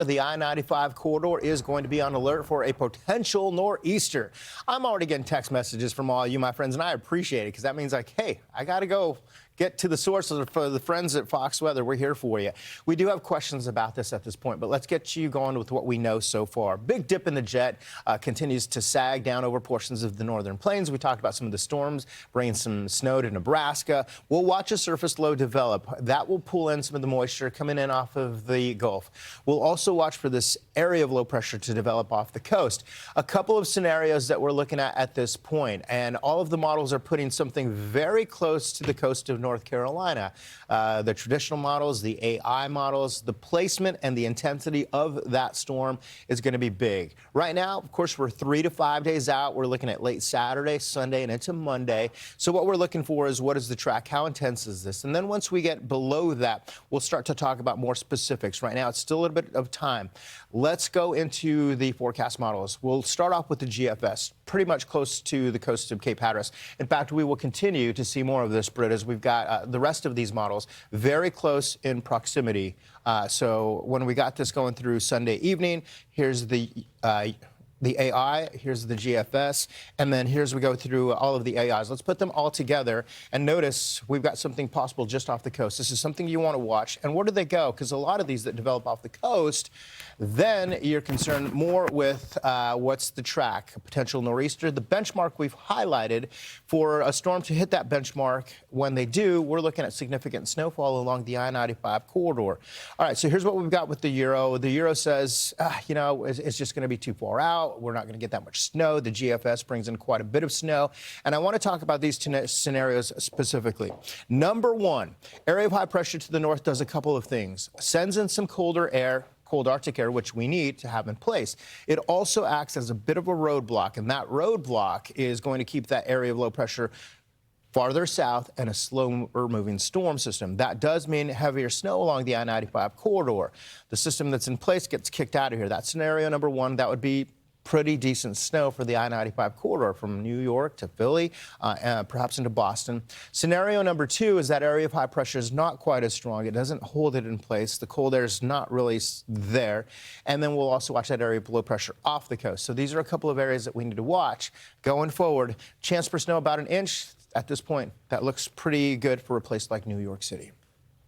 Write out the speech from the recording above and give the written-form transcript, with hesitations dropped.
The I-95 corridor is going to be on alert for a potential nor'easter. I'm already getting text messages from all you, my friends, and I appreciate it because that means like, hey, I got to go get to the source for the friends at Fox Weather. We're here for you. We do have questions about this at this point, but let's get you going with what we know so far. Big dip in the jet continues to sag down over portions of the northern plains. We talked about some of the storms bringing some snow to Nebraska. We'll watch a surface low develop. That will pull in some of the moisture coming in off of the Gulf. We'll also watch for this area of low pressure to develop off the coast. A couple of scenarios that we're looking at this point, and all of the models are putting something very close to the coast of North Carolina. The traditional models, the AI models, the placement and the intensity of that storm is going to be big. Right now, of course, we're 3 to 5 days out. We're looking at late Saturday, Sunday, and into Monday. So what we're looking for is what is the track? How intense is this? And then once we get below that, we'll start to talk about more specifics. Right now, it's still a little bit of time. Let's go into the forecast models. We'll start off with the GFS, pretty much close to the coast of Cape Hatteras. In fact, we will continue to see more of this, Britt, as we've got the rest of these models very close in proximity. So when we got this going through Sunday evening, here's the AI, here's the GFS, and then here's we go through all of the AIs. Let's put them all together and notice we've got something possible just off the coast. This is something you want to watch. And where do they go? Because a lot of these that develop off the coast, then you're concerned more with what's the track, a potential nor'easter. The benchmark we've highlighted for a storm to hit that benchmark, when they do, we're looking at significant snowfall along the I-95 corridor. All right, so here's what we've got with the Euro. The Euro says, you know, it's just going to be too far out. We're not going to get that much snow. The GFS brings in quite a bit of snow. And I want to talk about these scenarios specifically. Number one, area of high pressure to the north does a couple of things. Sends in some colder air, cold Arctic air, which we need to have in place. It also acts as a bit of a roadblock, and that roadblock is going to keep that area of low pressure farther south and a slower moving storm system. That does mean heavier snow along the I-95 corridor. The system that's in place gets kicked out of here. That's scenario number one. That would be pretty decent snow for the I-95 corridor from New York to Philly, perhaps into Boston. Scenario number two is that area of high pressure is not quite as strong. It doesn't hold it in place. The cold air is not really there. And then we'll also watch that area of low pressure off the coast. So these are a couple of areas that we need to watch going forward. Chance for snow about 1 inch. At this point, that looks pretty good for a place like New York City.